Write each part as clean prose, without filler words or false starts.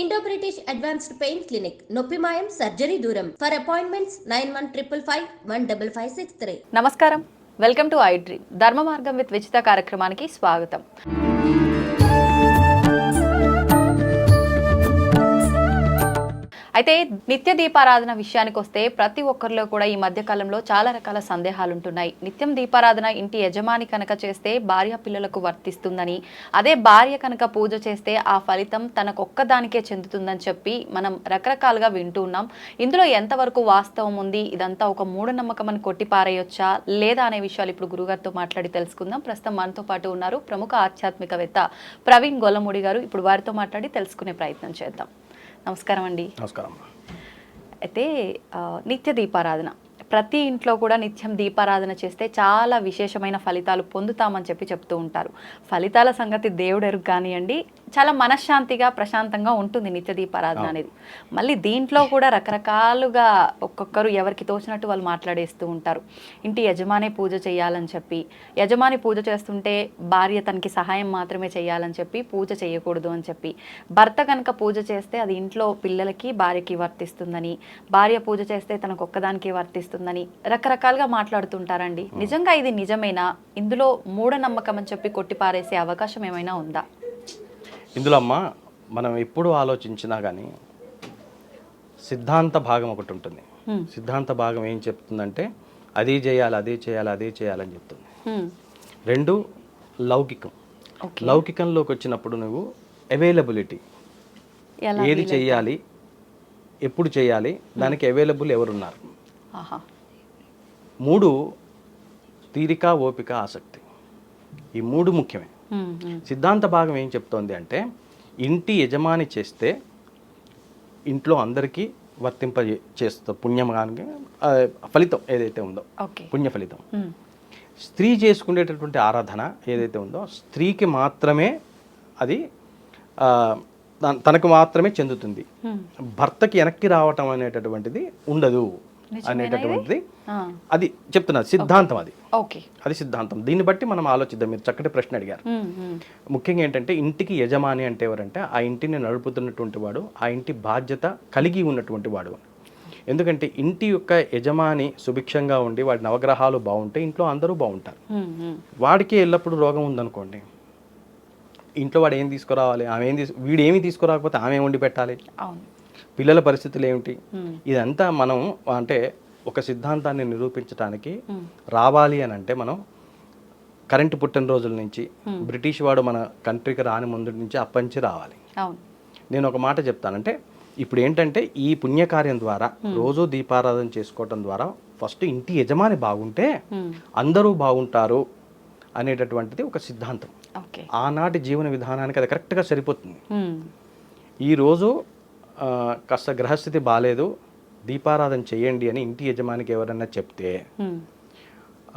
Indo British advanced pain clinic నొప్పి మాయం surgery దూరం ఫర్ అపాయింట్మెంట్స్ 9155515563. నమస్కారం, వెల్కమ్ టు ఐ డ్రీమ్ ధర్మ మార్గం విత్ విచిత కార్యక్రమానికి స్వాగతం. అయితే నిత్య దీపారాధన విషయానికి వస్తే ప్రతి ఒక్కరిలో కూడా ఈ మధ్య కాలంలో చాలా రకాల సందేహాలు ఉంటున్నాయి. నిత్యం దీపారాధన ఇంటి యజమాని కనుక చేస్తే భార్య పిల్లలకు వర్తిస్తుందని, అదే భార్య కనుక పూజ చేస్తే ఆ ఫలితం తనకొక్కదానికే చెందుతుందని చెప్పి మనం రకరకాలుగా వింటూ ఉన్నాం. ఇందులో ఎంతవరకు వాస్తవం ఉంది, ఇదంతా ఒక మూఢనమ్మకం అని కొట్టిపారేయొచ్చా లేదా అనే విషయాలు ఇప్పుడు గురుగారితో మాట్లాడి తెలుసుకుందాం. ప్రస్తుతం మనతో పాటు ఉన్నారు ప్రముఖ ఆధ్యాత్మికవేత్త ప్రవీణ్ గొల్లమూడి గారు. ఇప్పుడు వారితో మాట్లాడి తెలుసుకునే ప్రయత్నం చేద్దాం. నమస్కారం అండి. నమస్కారం. అయితే నిత్య దీపారాధన ప్రతి ఇంట్లో కూడా నిత్యం దీపారాధన చేస్తే చాలా విశేషమైన ఫలితాలు పొందుతామని చెప్తూ ఉంటారు. ఫలితాల సంగతి దేవుడెరుగు కానివ్వండి, చాలా మనశ్శాంతిగా ప్రశాంతంగా ఉంటుంది నిత్య దీపారాధన అనేది. మళ్ళీ దీంట్లో కూడా రకరకాలుగా ఒక్కొక్కరు ఎవరికి తోచినట్టు వాళ్ళు మాట్లాడేస్తూ ఉంటారు. ఇంటి యజమానే పూజ చేయాలని చెప్పి, యజమాని పూజ చేస్తుంటే భార్య తనకి సహాయం మాత్రమే చేయాలని చెప్పి పూజ చేయకూడదు అని చెప్పి, భర్త కనుక పూజ చేస్తే అది ఇంట్లో పిల్లలకి భార్యకి వర్తిస్తుందని, భార్య పూజ చేస్తే తనకు ఒక్కదానికి వర్తిస్తుందని రకరకాలుగా మాట్లాడుతుంటారండి. నిజంగా ఇది నిజమేనా? ఇందులో మూఢనమ్మకం అని చెప్పి కొట్టిపారేసే అవకాశం ఏమైనా ఉందా? ఇందులో అమ్మ మనం ఎప్పుడు ఆలోచించినా కానీ సిద్ధాంత భాగం ఒకటి ఉంటుంది. సిద్ధాంత భాగం ఏం చెప్తుందంటే అది చేయాలి, అదే చేయాలి, అదే చేయాలని చెప్తుంది. రెండు లౌకికం. లౌకికంలోకి వచ్చినప్పుడు నువ్వు అవైలబిలిటీ, ఏది చేయాలి, ఎప్పుడు చేయాలి, దానికి అవైలబుల్ ఎవరున్నారు. మూడు తీరిక, ఓపిక, ఆసక్తి. ఈ మూడు ముఖ్యమే. సిద్ధాంత భాగం ఏం చెప్తోంది అంటే ఇంటి యజమాని చేస్తే ఇంట్లో అందరికీ వర్తింప చేస్తూ పుణ్యం కానీ ఫలితం ఏదైతే ఉందో పుణ్య ఫలితం. స్త్రీ చేసుకునేటటువంటి ఆరాధన ఏదైతే ఉందో స్త్రీకి మాత్రమే అది తనకు మాత్రమే చెందుతుంది. భర్తకి వెనక్కి రావటం అనేటటువంటిది ఉండదు అనేటటువంటిది అది చెప్తున్నారు సిద్ధాంతం. అది సిద్ధాంతం. దీన్ని బట్టి మనం ఆలోచిద్దాం. మీరు చక్కటి ప్రశ్న అడిగారు. ముఖ్యంగా ఏంటంటే ఇంటికి యజమాని అంటే ఎవరంటే ఆ ఇంటిని నడుపుతున్నటువంటి వాడు, ఆ ఇంటి బాధ్యత కలిగి ఉన్నటువంటి వాడు. ఎందుకంటే ఇంటి యొక్క యజమాని సుభిక్షంగా ఉండి వాడి నవగ్రహాలు బాగుంటే ఇంట్లో అందరూ బాగుంటారు. వాడికి ఎల్లప్పుడూ రోగం ఉందనుకోండి, ఇంట్లో వాడు ఏం తీసుకురావాలి, వీడు ఏమి తీసుకురాకపోతే ఆమె వండి పెట్టాలి, పిల్లల పరిస్థితులు ఏమిటి, ఇదంతా మనం అంటే ఒక సిద్ధాంతాన్ని నిరూపించడానికి రావాలి అని అంటే మనం కరెంటు పుట్టినరోజుల నుంచి బ్రిటిష్ వాడు మన కంట్రీకి రాని ముందు నుంచి అప్పంచి రావాలి. నేను ఒక మాట చెప్తానంటే ఇప్పుడు ఏంటంటే ఈ పుణ్యకార్యం ద్వారా రోజు దీపారాధన చేసుకోవటం ద్వారా ఫస్ట్ ఇంటి యజమాని బాగుంటే అందరూ బాగుంటారు అనేటటువంటిది ఒక సిద్ధాంతం. ఆనాటి జీవన విధానానికి అది కరెక్ట్గా సరిపోతుంది. ఈరోజు కాస్త గ్రహస్థితి బాగాలేదు, దీపారాధన చేయండి అని ఇంటి యజమానికి ఎవరన్నా చెప్తే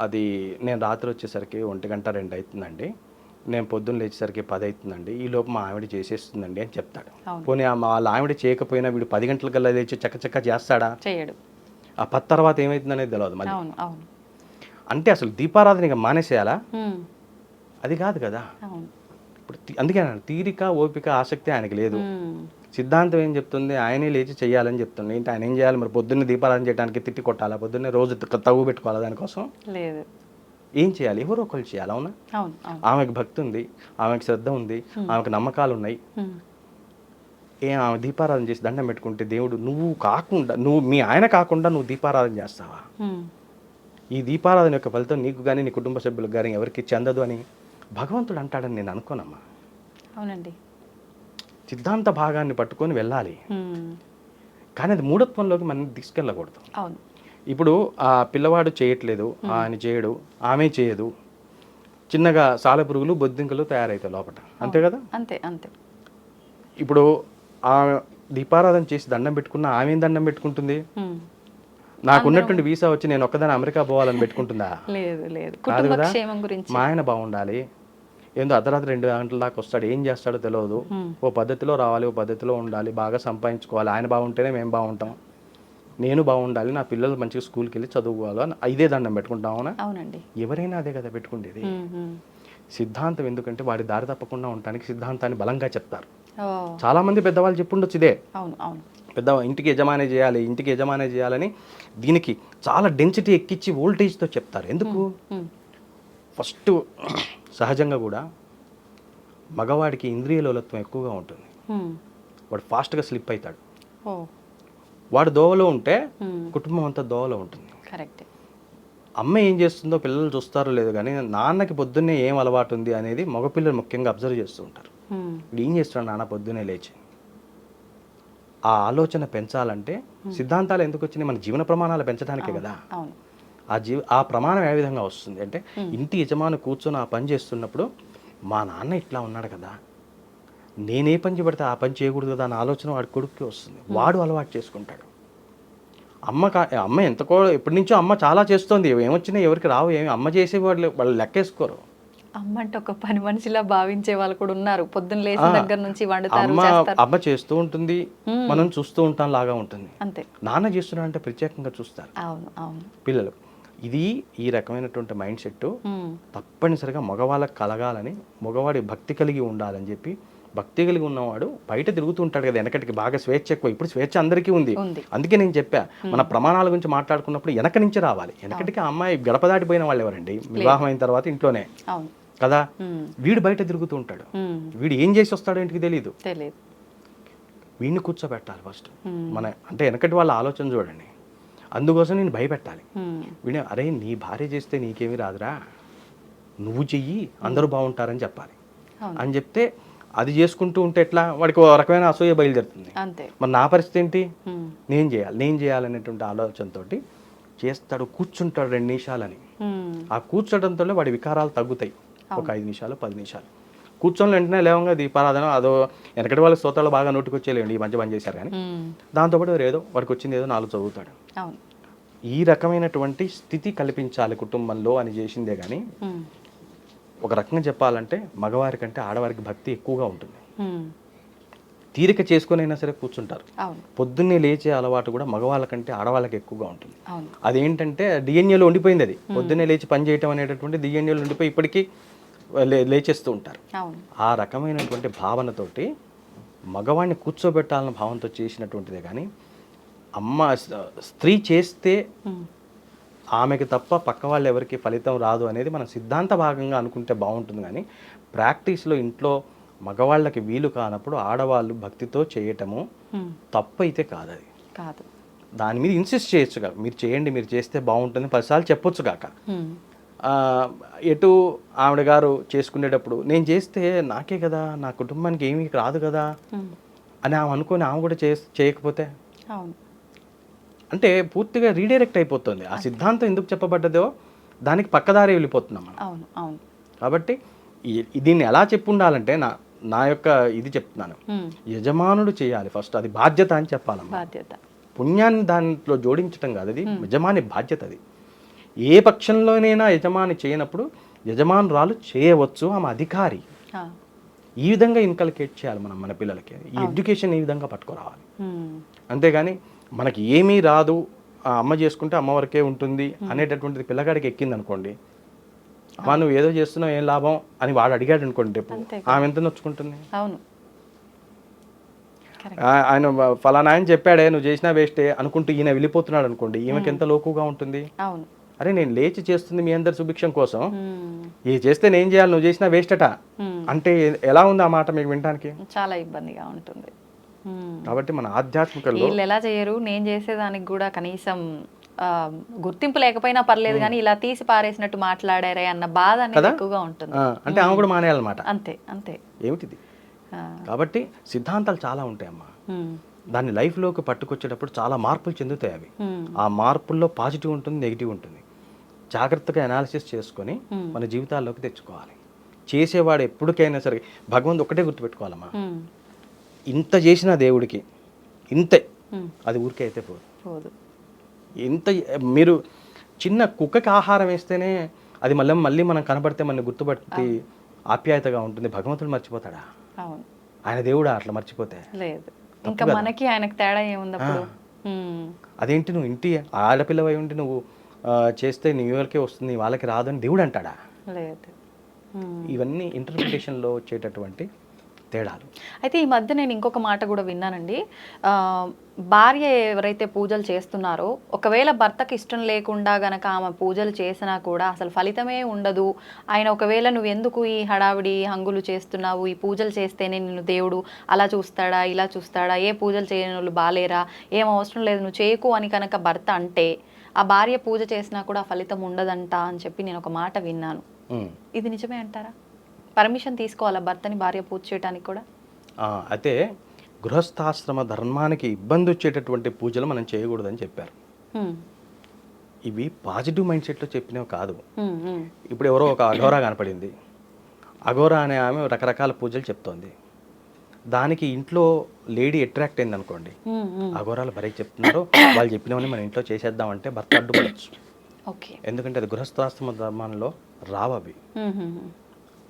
అది నేను రాత్రి వచ్చేసరికి 1 గంట 2 అవుతుందండి, నేను పొద్దున్న లేచేసరికి 10 అవుతుందండి, ఈ లోపు మా ఆవిడ చేసేస్తుందండి అని చెప్తాడు. పోనీ వాళ్ళ ఆవిడ చేయకపోయినా వీడు 10 గంటలకల్లా లేచి చక్కచక్క చేస్తాడా? చేయడు. ఆ 10 తర్వాత ఏమవుతుందనేది తెలియదు మళ్ళీ. అంటే అసలు దీపారాధన ఇక మానేసేయాలా? అది కాదు కదా. ఇప్పుడు అందుకే తీరిక, ఓపిక, ఆసక్తి ఆయనకి లేదు. సిద్ధాంతం ఏం చెప్తుంది? ఆయనే లేచి చేయాలని చెప్తుంది. ఏంటి ఆయన ఏం చేయాలి మరి? పొద్దున్నే దీపారాధన చేయడానికి తిట్టి కొట్టాలా? పొద్దున్నే రోజు తవ్వు పెట్టుకోవాలా? దానికోసం లేదు. ఏం చేయాలి? ఎవరో ఒకరు చేయాలి. అవునా? ఆమెకు భక్తి ఉంది, ఆమెకు శ్రద్ధ ఉంది, ఆమెకు నమ్మకాలు ఉన్నాయి. ఆమె దీపారాధన చేసి దండం పెట్టుకుంటే దేవుడు నువ్వు మీ ఆయన కాకుండా నువ్వు దీపారాధన చేస్తావా? ఈ దీపారాధన యొక్క ఫలితం నీకు కానీ నీ కుటుంబ సభ్యులకు కానీ ఎవరికి చెందదు అని భగవంతుడు అంటాడని నేను అనుకోనమ్మా. అవునండి. సిద్ధాంత భాగాన్ని పట్టుకొని వెళ్ళాలి, కానీ అది మూఢత్వంలోకి మనం తీసుకెళ్ళకూడదు. ఇప్పుడు ఆ పిల్లవాడు చేయట్లేదు, ఆయన చేయడు, ఆమె చేయదు, చిన్నగా సాలెపురుగులు బొద్దింకలు తయారవుతాయి లోపల. అంతే కదా? అంతే అంతే. ఇప్పుడు ఆ దీపారాధన చేసి దండం పెట్టుకున్న ఆమె దండం పెట్టుకుంటుంది? నాకున్నటువంటి వీసా వచ్చి నేను ఒక్కదాన్ని అమెరికా పోవాలని పెట్టుకుంటుందా? కాదు కదా. మా ఆయన బాగుండాలి, ఏందో అర్ధరాత్రి 2 గంటల దాకా వస్తాడు, ఏం చేస్తాడో తెలియదు, ఓ పద్ధతిలో రావాలి, ఓ పద్ధతిలో ఉండాలి, బాగా సంపాదించుకోవాలి, ఆయన బాగుంటేనే మేము బాగుంటాం, నేను బాగుండాలి, నా పిల్లలు మంచిగా స్కూల్కి వెళ్ళి చదువుకోవాలి అని ఇదే దండం పెట్టుకుంటామా? అవునండి. ఎవరైనా అదే కదా పెట్టుకుండేది. సిద్ధాంతం ఎందుకంటే వాడి దారి తప్పకుండా ఉండటానికి సిద్ధాంతాన్ని బలంగా చెప్తారు. ఓ, చాలామంది పెద్దవాళ్ళు చెప్పుండొచ్చు ఇదే, అవును అవును. పెద్ద ఇంటికి యజమాని చేయాలి, ఇంటికి యజమాని చేయాలని. దీనికి చాలా డెన్సిటీ ఎక్కించి వోల్టేజ్తో చెప్తారు. ఎందుకు? ఫస్ట్ సహజంగా కూడా మగవాడికి ఇంద్రియ లోలత్వం ఎక్కువగా ఉంటుంది. వాడు ఫాస్ట్గా స్లిప్ అవుతాడు. ఓ, వాడు దోవలో ఉంటే కుటుంబం అంతా దోవలో ఉంటుంది. కరెక్ట్. అమ్మ ఏం చేస్తుందో పిల్లలు చూస్తారో లేదో కానీ నాన్నకి పొద్దున్నే ఏం అలవాటు ఉంది అనేది మగపిల్లలు ముఖ్యంగా అబ్జర్వ్ చేస్తూ ఉంటారు. ఇప్పుడు ఏం చేస్తున్నాడు నాన్న పొద్దున్నే లేచి, ఆ ఆలోచన పెంచాలంటే సిద్ధాంతాలు ఎందుకు వచ్చినాయి? మన జీవన ప్రమాణాలు పెంచడానికే కదా. అవును. ఆ ప్రమాణం ఏ విధంగా వస్తుంది అంటే ఇంటి యజమాని కూర్చొని ఆ పని చేస్తున్నప్పుడు మా నాన్న ఇట్లా ఉన్నాడు కదా, నేనే పని చేయబడితే ఆ పని చేయకూడదు కదా అన్న ఆలోచన వాడి కొడుక్కి వస్తుంది. వాడు అలవాటు చేసుకుంటాడు. అమ్మ ఎప్పటి నుంచో అమ్మ చాలా చేస్తుంది, ఏమొచ్చినా ఎవరికి రావు, ఏమి అమ్మ చేసే వాళ్ళు లెక్కేసుకోరు. అమ్మ అంటే ఒక పని మనిషిలా భావించే వాళ్ళు కూడా ఉన్నారు. పొద్దున్న లేచిన దగ్గర నుంచి వండుతారు, చేస్తారు. అమ్మ చేస్తూ ఉంటుంది, మనం చూస్తూ ఉంటాం లాగా ఉంటుంది. అంతే. నాన్న చేస్తున్నాడంటే ప్రత్యేకంగా చూస్తారు. అవును అవును. పిల్లలు ఈ రకమైనటువంటి మైండ్ సెట్ తప్పనిసరిగా మగవాళ్ళకి కలగాలని, మగవాడి భక్తి కలిగి ఉండాలని చెప్పి, భక్తి కలిగి ఉన్నవాడు బయట తిరుగుతూ ఉంటాడు కదా. వెనకటికి బాగా స్వేచ్ఛ ఎక్కువ, ఇప్పుడు స్వేచ్ఛ అందరికీ ఉంది. అందుకే నేను చెప్పా, మన ప్రమాణాల గురించి మాట్లాడుకున్నప్పుడు వెనక నుంచి రావాలి. వెనకటికి ఆ అమ్మాయి గడప దాటిపోయిన వాళ్ళు ఎవరండి? వివాహం అయిన తర్వాత ఇంట్లోనే కదా. వీడు బయట తిరుగుతూ ఉంటాడు, వీడు ఏం చేసి వస్తాడో ఇంటికి తెలియదు. వీడిని కూర్చోబెట్టాలి ఫస్ట్. అంటే వెనకటి వాళ్ళ ఆలోచన చూడండి. అందుకోసం నేను భయపెట్టాలి. వీడే అరే నీ భార్య చేస్తే నీకేమీ రాదురా, నువ్వు చెయ్యి అందరూ బాగుంటారని చెప్పాలి. అని చెప్తే అది చేసుకుంటూ ఉంటే ఎట్లా, వాడికి ఒక రకమైన అసూయ బయలుదేరుతుంది. మరి నా పరిస్థితి ఏంటి, నేను చేయాలనేటువంటి ఆలోచనతో చేస్తాడు. కూర్చుంటాడు 2 నిమిషాలని. ఆ కూర్చోడంతో వాడి వికారాలు తగ్గుతాయి. ఒక 5 నిమిషాలు 10 నిమిషాలు కూర్చొని వెంటనే లేవంగా దీపారాధన అదో వెనకటి వాళ్ళ స్తోత్రాలు బాగా నోటికొచ్చేలేండి, ఈ మధ్య పని చేశారు. కానీ దాంతోపాటు ఏదో వాడికి వచ్చింది ఏదో 4 చదువుతాడు. ఈ రకమైనటువంటి స్థితి కల్పించాలి కుటుంబంలో అని చేసిందే కానీ, ఒక రకంగా చెప్పాలంటే మగవారి కంటే ఆడవారికి భక్తి ఎక్కువగా ఉంటుంది. తీరిక చేసుకుని అయినా సరే కూర్చుంటారు. పొద్దున్నే లేచే అలవాటు కూడా మగవాళ్ళ కంటే ఆడవాళ్ళకి ఎక్కువగా ఉంటుంది. అదేంటంటే డిఎన్ఏలో ఉండిపోయింది. అది పొద్దున్నే లేచి పని చేయటం అనేటటువంటి డిఎన్ఏలో ఉండిపోయి ఇప్పటికీ లేచేస్తూ ఉంటారు. ఆ రకమైనటువంటి భావనతోటి మగవాడిని కూర్చోబెట్టాలన్న భావంతో చేసినటువంటిదే కానీ, స్త్రీ చేస్తే ఆమెకి తప్ప పక్క వాళ్ళు ఎవరికి ఫలితం రాదు అనేది మనం సిద్ధాంత భాగంగా అనుకుంటే బాగుంటుంది. కానీ ప్రాక్టీస్లో ఇంట్లో మగవాళ్ళకి వీలు కానప్పుడు ఆడవాళ్ళు భక్తితో చేయటము తప్పు అయితే కాదు. అది కాదు, దాని మీద ఇన్సిస్ట్ చేయొచ్చుగా, మీరు చేయండి, మీరు చేస్తే బాగుంటుంది 10 సార్లు చెప్పొచ్చు కాక. ఎటు ఆవిడ గారు చేసుకునేటప్పుడు నేను చేస్తే నాకే కదా, నా కుటుంబానికి ఏమీ రాదు కదా అని ఆమె అనుకొని ఆమె కూడా చేయకపోతే అంటే పూర్తిగా రీడైరెక్ట్ అయిపోతుంది. ఆ సిద్ధాంతం ఎందుకు చెప్పబడ్డదో దానికి పక్కదారి వెళ్ళిపోతున్నాం మనం. కాబట్టి దీన్ని ఎలా ఉండాలంటే నా యొక్క ఇది చెప్తున్నాను, యజమానుడు చేయాలి ఫస్ట్, అది బాధ్యత అని చెప్పాలమ్మా. బాధ్యత పుణ్యాన్ని దాంట్లో జోడించడం కాదు, అది యజమాని బాధ్యత. అది ఏ పక్షంలోనైనా యజమాని చేయనప్పుడు యజమానురాలు చేయవచ్చు, ఆమె అధికారి. ఈ విధంగా ఇన్కల్కేట్ చేయాలి మనం మన పిల్లలకి. ఈ ఎడ్యుకేషన్ ఈ విధంగా పట్టుకురావాలి. అంతేగాని మనకి ఏమీ రాదు, అమ్మ చేసుకుంటే అమ్మ వరకే ఉంటుంది అనేటటువంటిది పిల్లగాడికి ఎక్కింది అనుకోండి, అమ్మ నువ్వు ఏదో చేస్తున్నావు ఏం లాభం అని వాడు అడిగాడు అనుకోండి, రేపు ఆమె ఎంత నొచ్చుకుంటుంది. ఆయన ఫలానా ఆయన చెప్పాడే నువ్వు చేసినా వేస్టే అనుకుంటూ ఈయన వెళ్ళిపోతున్నాడు అనుకోండి, ఈమెకి ఎంత లోకుగా ఉంటుంది. అరే నేను లేచి చేస్తుంది మీ అందరి సుభిక్షం కోసం, ఏ చేస్తే నేను చేయాలి, నువ్వు చేసినా వేస్ట్ అట అంటే ఎలా ఉంది ఆ మాట మీకు వినడానికి? చాలా ఇబ్బందిగా ఉంటుంది. కాబట్టి మన ఆధ్యాత్మికలో వీళ్ళు ఎలా చేయరు, నేను చేసేదానికి కూడా కనీసం గుర్తింపు లేకపోయినా పర్లేదు కానీ ఇలా తీసి పారేసినట్టు మాట్లాడారే అన్న బాధ అనేది ఎక్కువగా ఉంటుంది. అంటే ఆమె కూడా మానేయాలన్నమాట. అంతే అంతే. ఏమిటిది? కాబట్టి సిద్ధాంతాలు చాలా ఉంటాయమ్మా, దాన్ని లైఫ్లోకి పట్టుకొచ్చేటప్పుడు చాలా మార్పులు చెందుతాయి. అవి ఆ మార్పుల్లో పాజిటివ్ ఉంటుంది, నెగిటివ్ ఉంటుంది. జాగ్రత్తగా అనాలిసిస్ చేసుకొని మన జీవితాల్లోకి తెచ్చుకోవాలి. చేసేవాడు ఎప్పటికైనా సరే భగవంతుడు ఒకటే గుర్తుపెట్టుకోవాలమ్మా, ఇంత చేసిన దేవుడికి ఇంతే, అది ఊరికే అయితే పోదు. ఇంత మీరు చిన్న కుక్కకి ఆహారం వేస్తేనే అది మళ్ళీ మనం కనబడితే మన గుర్తుపట్టి ఆప్యాయతగా ఉంటుంది. భగవంతుడు మర్చిపోతాడా? ఆయన దేవుడా అట్లా మర్చిపోతే? లేదు. ఇంకా మనకి ఆయనకు తేడా ఏముంది అప్పుడు? అదేంటి నువ్వు ఇంటి ఆడపిల్లవై ఉండి నువ్వు చేస్తే నీ వాళ్ళకే వస్తుంది వాళ్ళకి రాదు అని దేవుడు అంటాడా? లేదు. ఇవన్నీ ఇంటర్ప్రిటేషన్లో వచ్చేటటువంటి తేడాలు. అయితే ఈ మధ్య నేను ఇంకొక మాట కూడా విన్నానండి. ఆ, భార్య ఎవరైతే పూజలు చేస్తున్నారో ఒకవేళ భర్తకి ఇష్టం లేకుండా గనక ఆమె పూజలు చేసినా కూడా అసలు ఫలితమే ఉండదు. ఆయన ఒకవేళ నువ్వు ఎందుకు ఈ హడావిడి హంగులు చేస్తున్నావు, ఈ పూజలు చేస్తేనే నిన్ను దేవుడు అలా చూస్తాడా ఇలా చూస్తాడా, ఏ పూజలు చేయని వాళ్ళు బాలేరా, ఏం అవసరం లేదు నువ్వు చేయకు అని కనుక భర్త అంటే ఆ భార్య పూజ చేసినా కూడా ఫలితం ఉండదంట అని చెప్పి నేను ఒక మాట విన్నాను. ఇది నిజమే అంటారా? పర్మిషన్ తీసుకోవాలా భర్తని భార్య పూజ చేయడానికి కూడా? అయితే గృహస్థాశ్రమ ధర్మానికి ఇబ్బంది వచ్చేటటువంటి పూజలు మనం చేయకూడదని చెప్పారు. ఇవి పాజిటివ్ మైండ్ సెట్లో చెప్పినవి కాదు. ఇప్పుడు ఎవరో ఒక అఘోరా కనపడింది, అఘోరా అనే ఆమె రకరకాల పూజలు చెప్తోంది, దానికి ఇంట్లో లేడీ అట్రాక్ట్ అయింది అనుకోండి, అఘోరాలు భరే చెప్తున్నారు వాళ్ళు చెప్పినవని మన ఇంట్లో చేసేద్దామంటే భర్త అడ్డుపడచ్చు. ఎందుకంటే అది గృహస్థాశ్రమ ధర్మంలో రావు, అవి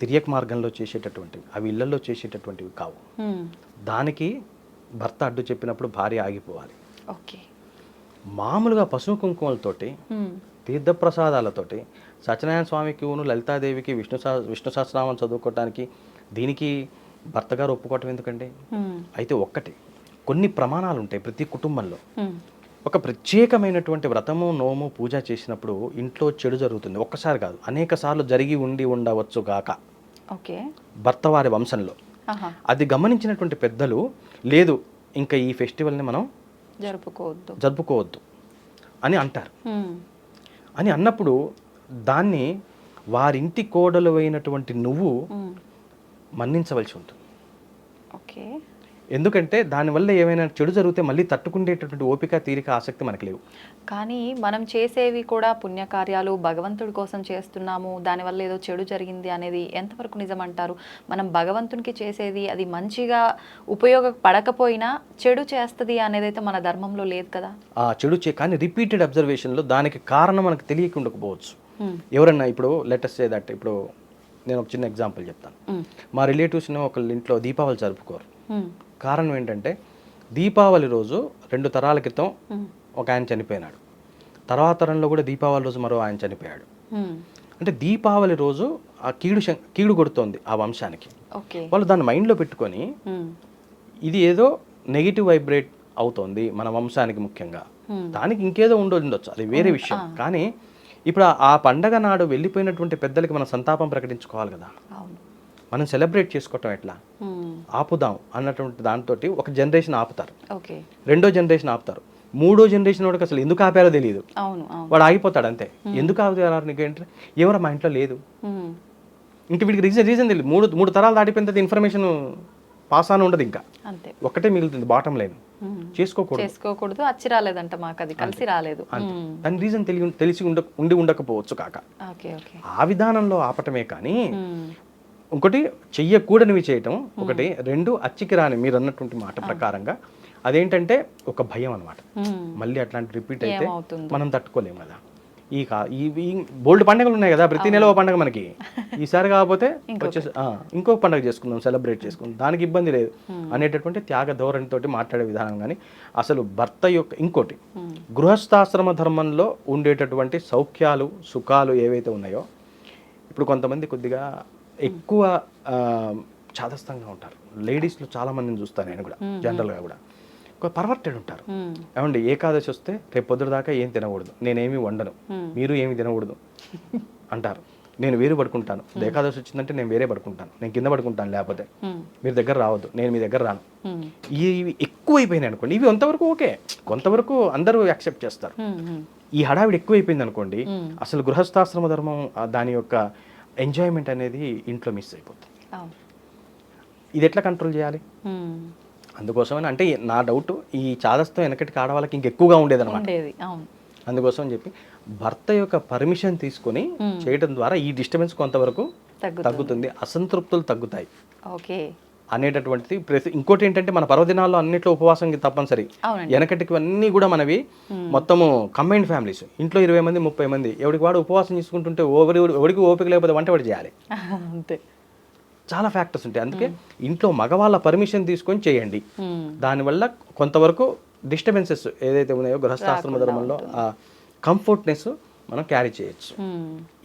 తిరియక్ మార్గంలో చేసేటటువంటివి, అవి ఇళ్లలో చేసేటటువంటివి కావు. దానికి భర్త అడ్డు చెప్పినప్పుడు భార్య ఆగిపోవాలి. మామూలుగా పశువు కుంకుమలతోటి తీర్థప్రసాదాలతోటి సత్యనారాయణ స్వామికి లలితాదేవికి విష్ణు సహస్రనామం చదువుకోవటానికి దీనికి భర్త గారు ఒప్పుకోవటం ఎందుకండి? అయితే ఒక్కటి, కొన్ని ప్రమాణాలు ఉంటాయి ప్రతి కుటుంబంలో. ఒక ప్రత్యేకమైనటువంటి వ్రతము నోము పూజ చేసినప్పుడు ఇంట్లో చెడు జరుగుతుంది. ఒక్కసారి కాదు, అనేక సార్లు జరిగి ఉండవచ్చు గాక భర్త వారి వంశంలో. అది గమనించినటువంటి పెద్దలు లేదు ఇంకా ఈ ఫెస్టివల్ని మనం జరుపుకోవద్దు అని అంటారు. అని అన్నప్పుడు దాన్ని వారింటి కోడలు అయినటువంటి నువ్వు మన్నించవలసి ఉంటుంది. ఎందుకంటే దానివల్ల ఏమైనా చెడు జరిగితే మళ్ళీ తట్టుకునేటటువంటి ఓపిక తీరిక ఆసక్తి మనకు లేవు. కానీ మనం చేసేవి కూడా పుణ్యకార్యాలు భగవంతుడి కోసం చేస్తున్నాము, దానివల్ల ఏదో చెడు జరిగింది అనేది ఎంతవరకు నిజమంటారు? మనం భగవంతునికి చేసేది అది మంచిగా ఉపయోగపడకపోయినా చెడు చేస్తుంది అనేది అయితే మన ధర్మంలో లేదు కదా. ఆ చెడు కానీ రిపీటెడ్ అబ్జర్వేషన్లో దానికి కారణం మనకు తెలియకుండకపోవచ్చు. ఎవరన్నా ఇప్పుడు లెటెస్ట్ సే దట్, ఇప్పుడు నేను ఒక చిన్న ఎగ్జాంపుల్ చెప్తాను. మా రిలేటివ్స్ని ఒకళ్ళ ఇంట్లో దీపావళి జరుపుకోరు. కారణం ఏంటంటే దీపావళి రోజు 2 తరాల క్రితం ఒక ఆయన చనిపోయినాడు, తర్వాత తరంలో కూడా దీపావళి రోజు మరో ఆయన చనిపోయాడు. అంటే దీపావళి రోజు ఆ కీడు కొడుతోంది ఆ వంశానికి. వాళ్ళు దాన్ని మైండ్లో పెట్టుకొని ఇది ఏదో నెగిటివ్ వైబ్రేట్ అవుతోంది మన వంశానికి ముఖ్యంగా, దానికి ఇంకేదో ఉండొచ్చు, అది వేరే విషయం. కానీ ఇప్పుడు ఆ పండగ నాడు వెళ్ళిపోయినటువంటి పెద్దలకి మనం సంతాపం ప్రకటించుకోవాలి కదా. మనం సెలబ్రేట్ చేసుకోవటం ఎట్లా, ఆపుదాం అన్నటువంటి దాంతో ఒక జనరేషన్ ఆపుతారు, రెండో జనరేషన్ ఆపుతారు, మూడో జనరేషన్ వాడికి అసలు ఎందుకు ఆపారో తెలియదు, వాడు ఆగిపోతాడు అంతే. ఎందుకు ఆపుతారు నీకేంటే ఎవరో మా ఇంట్లో లేదు, ఇంక వీడికి రీజన్ తెలియదు. మూడు తరాలు దాటిపోయిన తర్వాత ఇన్ఫర్మేషన్ పాస్ ఆన్ ఉండదు, ఇంకా ఒక్కటే మిగులుతుంది బాటం లైన్, చేసుకోకూడదు అచ్చి రాలేదంట మాకు, అది కలిసి రాలేదు, దాని రీజన్ తెలిసి ఉండకపోవచ్చు కాక ఆ విధానంలో ఆపటమే. కానీ ఇంకోటి చెయ్యకూడనివి చేయటం ఒకటి, రెండు అచ్చికి రాని మీరు అన్నటువంటి మాట ప్రకారంగా అదేంటంటే ఒక భయం అనమాట. మళ్ళీ అట్లాంటి రిపీట్ అయితే మనం తట్టుకోలేము కదా. ఈ బోల్డ్ పండుగలు ఉన్నాయి కదా, ప్రతి నెల ఓ పండుగ మనకి, ఈసారి కాకపోతే వచ్చేసి ఇంకో పండుగ చేసుకుందాం, సెలబ్రేట్ చేసుకుందాం, దానికి ఇబ్బంది లేదు అనేటటువంటి త్యాగ ధోరణితోటి మాట్లాడే విధానం. కానీ అసలు భర్త యొక్క ఇంకోటి గృహస్థాశ్రమ ధర్మంలో ఉండేటటువంటి సౌఖ్యాలు సుఖాలు ఏవైతే ఉన్నాయో, ఇప్పుడు కొంతమంది కొద్దిగా ఎక్కువ చాదస్తంగా ఉంటారు. లేడీస్లో చాలా మందిని చూస్తాను నేను కూడా, జనరల్గా కూడా పర్వర్టెడ్ ఉంటారు. ఏమండి ఏకాదశి వస్తే రేపు పొద్దున దాకా ఏం తినకూడదు, నేనేమి వండను, మీరు ఏమి తినకూడదు అంటారు. నేను వేరు పడుకుంటాను, ఏకాదశి వచ్చిందంటే నేను వేరే పడుకుంటాను, నేను కింద పడుకుంటాను, లేకపోతే మీరు దగ్గర రావద్దు, నేను మీ దగ్గర రాను. ఇవి ఎక్కువైపోయినాయి అనుకోండి, ఇవి కొంతవరకు ఓకే, కొంతవరకు అందరూ యాక్సెప్ట్ చేస్తారు. ఈ హడావిడి ఎక్కువైపోయింది అనుకోండి, అసలు గృహస్థాశ్రమ ధర్మం దాని యొక్క ఎంజాయ్మెంట్ అనేది ఇంట్లో మిస్ అయిపోతుంది. ఇది ఎట్లా కంట్రోల్ చేయాలి? అందుకోసమని అంటే నా డౌట్, ఈ చాదస్తం వెనకటికి ఆడవాళ్ళకి ఇంకెక్కువగా ఉండేదన్నమాట. అందుకోసం అని చెప్పి భర్త యొక్క పర్మిషన్ తీసుకొని చేయడం ద్వారా ఈ డిస్టర్బెన్స్ కొంతవరకు తగ్గుతుంది, అసంతృప్తులు తగ్గుతాయి అనేటటువంటిది. ఇంకోటి ఏంటంటే మన పర్వదినాల్లో అన్నిట్లో ఉపవాసం తప్పనిసరి. వెనకటికి అన్నీ కూడా మనవి మొత్తము కంబైన్డ్ ఫ్యామిలీస్, ఇంట్లో 20 మంది 30 మంది, ఎవరికి వాడు ఉపవాసం చేసుకుంటుంటే ఎవరికి ఓపిక లేకపోతే వంట వాడు చేయాలి, అంతే. చాలా ఫ్యాక్టర్స్ ఉంటాయి. అందుకే ఇంట్లో మగవాళ్ళ పర్మిషన్ తీసుకొని చేయండి, దానివల్ల కొంతవరకు డిస్టర్బెన్సెస్ ఏదైతే ఉన్నాయో గృహస్థాశ్రమ ధర్మంలో ఆ కంఫర్ట్నెస్ మనం క్యారీ చేయొచ్చు.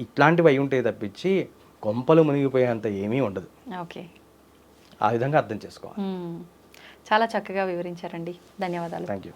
ఇట్లాంటివి అయి ఉంటే తప్పించి కొంపలు మునిగిపోయేంత ఏమీ ఉండదు. ఆ విధంగా అర్థం చేసుకోవాలి. చాలా చక్కగా వివరించారండి. ధన్యవాదాలు. Thank you.